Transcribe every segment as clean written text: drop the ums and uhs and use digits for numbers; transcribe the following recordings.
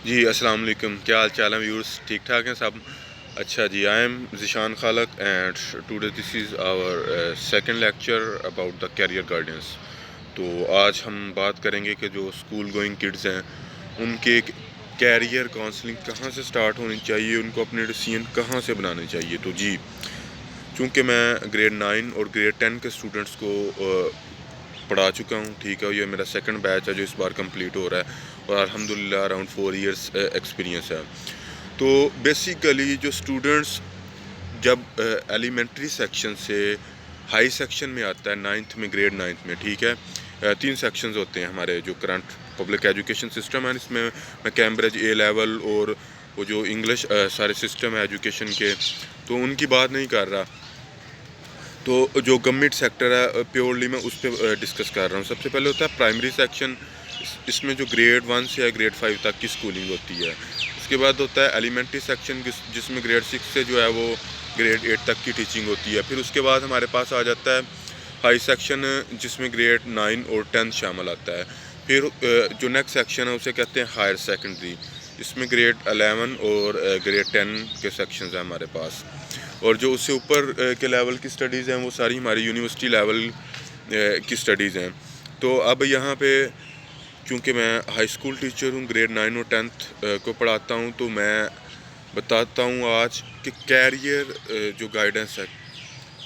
جی السلام علیکم، کیا حال چال ہے ویورز؟ ٹھیک ٹھاک ہیں سب؟ اچھا جی، آئی am Zeeshan Khaliq and today this is our second lecture about the career guidance. تو آج ہم بات کریں گے کہ جو اسکول گوئنگ کڈز ہیں ان کے کیریئر کاؤنسلنگ کہاں سے سٹارٹ ہونی چاہیے، ان کو اپنے ڈیسیژن کہاں سے بنانے چاہیے۔ تو جی، چونکہ میں گریڈ 9 اور گریڈ 10 کے اسٹوڈنٹس کو پڑھا چکا ہوں، ٹھیک ہے، یہ میرا سیکنڈ بیچ ہے جو اس بار کمپلیٹ ہو رہا ہے اور الحمدللہ اراؤنڈ 4 ایئرس ایکسپیرینس ہے۔ تو بیسیکلی جو اسٹوڈنٹس جب ایلیمنٹری سیکشن سے ہائی سیکشن میں آتا ہے، گریڈ 9 میں، ٹھیک ہے، 3 سیکشنز ہوتے ہیں ہمارے جو کرنٹ پبلک ایجوکیشن سسٹم ہے، اس میں کیمبرج اے لیول اور وہ جو انگلش سارے سسٹم ہے ایجوکیشن کے، تو ان کی بات نہیں کر رہا۔ تو جو گورنمنٹ سیکٹر ہے پیورلی میں اس پہ ڈسکس کر رہا ہوں۔ سب سے پہلے ہوتا ہے پرائمری سیکشن، اس میں جو گریڈ 1 سے گریڈ 5 تک کی اسکولنگ ہوتی ہے۔ اس کے بعد ہوتا ہے ایلیمنٹری سیکشن جس میں گریڈ 6 سے جو ہے وہ گریڈ 8 تک کی ٹیچنگ ہوتی ہے۔ پھر اس کے بعد ہمارے پاس آ جاتا ہے ہائی سیکشن جس میں گریڈ 9 اور 10 شامل آتا ہے۔ پھر جو نیکسٹ سیکشن ہے اسے کہتے ہیں ہائر سیکنڈری، اس میں گریڈ 11 اور گریڈ 10 کے سیکشنز ہیں ہمارے پاس۔ اور جو اس سے اوپر کے لیول کی سٹڈیز ہیں وہ ساری ہماری یونیورسٹی لیول کی سٹڈیز ہیں۔ تو اب یہاں پہ چونکہ میں ہائی اسکول ٹیچر ہوں، گریڈ 9 اور 10 کو پڑھاتا ہوں، تو میں بتاتا ہوں آج کہ کیریئر جو گائیڈنس ہے،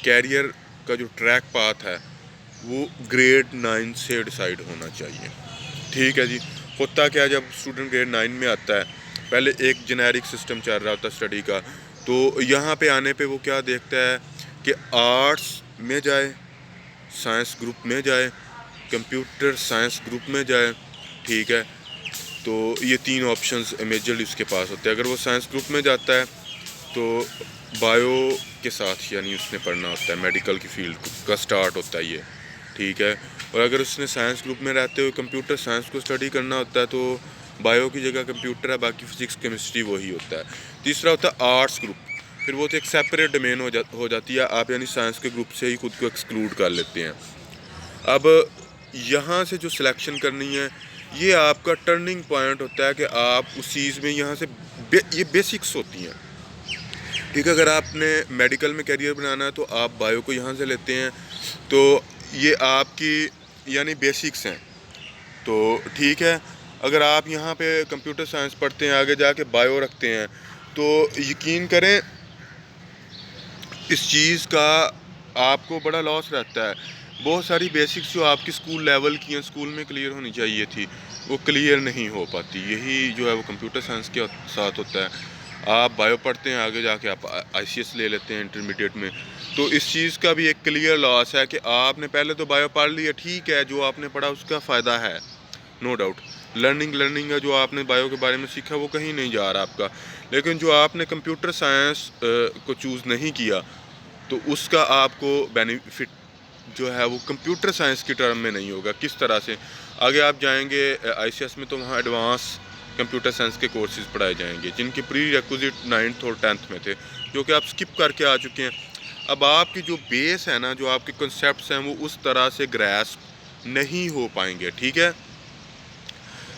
کیریئر کا جو ٹریک پاتھ ہے وہ گریڈ 9 سے ڈیسائیڈ ہونا چاہیے، ٹھیک ہے جی۔ ہوتا کیا جب اسٹوڈنٹ گریڈ 9 میں آتا ہے، پہلے ایک جنیرک سسٹم چل رہا ہوتا ہے اسٹڈی کا، تو یہاں پہ آنے پہ وہ کیا دیکھتا ہے کہ آرٹس میں جائے، سائنس گروپ میں جائے، کمپیوٹر سائنس گروپ میں جائے، ٹھیک ہے۔ تو یہ 3 آپشنز میجرلی اس کے پاس ہوتے ہیں۔ اگر وہ سائنس گروپ میں جاتا ہے تو بایو کے ساتھ یعنی اس نے پڑھنا ہوتا ہے، میڈیکل کی فیلڈ کا سٹارٹ ہوتا ہے یہ، ٹھیک ہے۔ اور اگر اس نے سائنس گروپ میں رہتے ہوئے کمپیوٹر سائنس کو اسٹڈی کرنا ہوتا ہے تو بایو کی جگہ کمپیوٹر ہے، باقی فزکس کیمسٹری وہی ہوتا ہے۔ تیسرا ہوتا ہے آرٹس گروپ، پھر وہ تو ایک سیپریٹ ڈومین ہو جاتی ہے، آپ یعنی سائنس کے گروپ سے ہی خود کو ایکسکلوڈ کر لیتے ہیں۔ اب یہاں سے جو سلیکشن کرنی ہے یہ آپ کا ٹرننگ پوائنٹ ہوتا ہے کہ آپ اس چیز میں یہاں سے یہ بیسکس ہوتی ہیں، ٹھیک ہے۔ اگر آپ نے میڈیکل میں کیریئر بنانا ہے تو آپ بایو کو یہاں سے لیتے ہیں، تو یہ آپ کی یعنی بیسکس ہیں، تو ٹھیک ہے۔ اگر آپ یہاں پہ کمپیوٹر سائنس پڑھتے ہیں، آگے جا کے بایو رکھتے ہیں، تو یقین کریں اس چیز کا آپ کو بڑا لاس رہتا ہے۔ بہت ساری بیسکس جو آپ کی اسکول لیول کی ہیں، اسکول میں کلیئر ہونی چاہیے تھی، وہ کلیئر نہیں ہو پاتی۔ یہی جو ہے وہ کمپیوٹر سائنس کے ساتھ ہوتا ہے۔ آپ بایو پڑھتے ہیں، آگے جا کے آپ آئی سی ایس لے لیتے ہیں انٹرمیڈیٹ میں، تو اس چیز کا بھی ایک کلیئر لاس ہے کہ آپ نے پہلے تو بایو پڑھ لیا، ٹھیک ہے، جو آپ نے پڑھا اس کا فائدہ ہے، نو ڈاؤٹ، لرننگ ہے، جو آپ نے بایو کے بارے میں سیکھا وہ کہیں نہیں جا رہا آپ کا، لیکن جو آپ نے کمپیوٹر سائنس کو چوز نہیں کیا تو اس کا آپ کو بینیفٹ جو ہے وہ کمپیوٹر سائنس کی ٹرم میں نہیں ہوگا۔ کس طرح سے؟ آگے آپ جائیں گے آئی سی ایس میں تو وہاں ایڈوانس کمپیوٹر سائنس کے کورسز پڑھائے جائیں گے جن کی پری ریکوزٹ 9th اور 10th میں تھے، جو کہ آپ سکپ کر کے آ چکے ہیں۔ اب آپ کی جو بیس ہے نا، جو آپ کے کنسیپٹس ہیں وہ اس طرح سے گریسپ نہیں ہو پائیں گے، ٹھیک ہے۔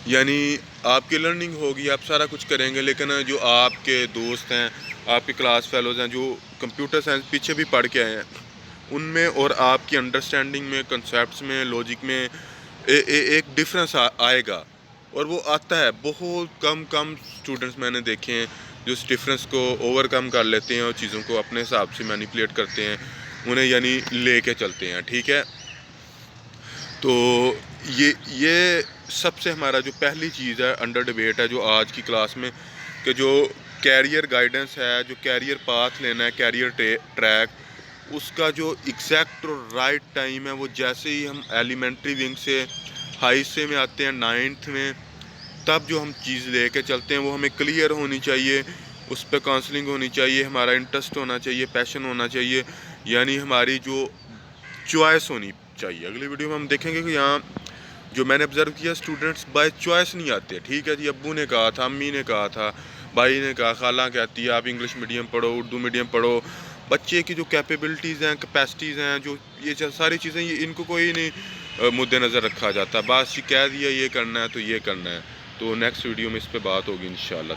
یعنی آپ کی لرننگ ہوگی، آپ سارا کچھ کریں گے، لیکن جو آپ کے دوست ہیں، آپ کے کلاس فیلوز ہیں جو کمپیوٹر سائنس پیچھے بھی پڑھ کے آئے ہیں، ان میں اور آپ کی انڈرسٹینڈنگ میں، کنسیپٹس میں، لاجک میں ایک ڈفرینس آئے گا، اور وہ آتا ہے۔ بہت کم اسٹوڈنٹس میں نے دیکھے ہیں جو اس ڈفرینس کو اوور کم کر لیتے ہیں اور چیزوں کو اپنے حساب سے مینیپولیٹ کرتے ہیں، انہیں یعنی لے کے چلتے ہیں، ٹھیک ہے۔ تو یہ سب سے ہمارا جو پہلی چیز ہے انڈر ڈیبیٹ ہے جو آج کی کلاس میں، کہ جو کیریئر گائیڈنس ہے، جو کیریئر پاتھ لینا ہے، کیریئر ٹریک، اس کا جو ایگزیکٹ اور رائٹ ٹائم ہے وہ جیسے ہی ہم ایلیمنٹری ونگ سے ہائی سے میں آتے ہیں 9th میں، تب جو ہم چیز لے کے چلتے ہیں وہ ہمیں کلیئر ہونی چاہیے، اس پہ کاؤنسلنگ ہونی چاہیے، ہمارا انٹرسٹ ہونا چاہیے، پیشن ہونا چاہیے، یعنی ہماری جو چوائس ہونی چاہیے۔ اگلی ویڈیو میں ہم دیکھیں گے کہ یہاں جو میں نے آبزرو کیا اسٹوڈنٹس بائی چوائس نہیں آتے، ٹھیک ہے جی، ابو نے کہا تھا، امی نے کہا تھا، بھائی نے کہا، خالہ کہتی ہے آپ انگلش میڈیم پڑھو، اردو میڈیم پڑھو۔ بچے کی جو کیپیبلٹیز ہیں، کیپیسٹیز ہیں، جو یہ ساری چیزیں ان کو کوئی نہیں مد نظر رکھا جاتا، بس کہہ دیا یہ کرنا ہے تو یہ کرنا ہے، تو نیکسٹ ویڈیو میں اس پہ بات ہوگی انشاءاللہ.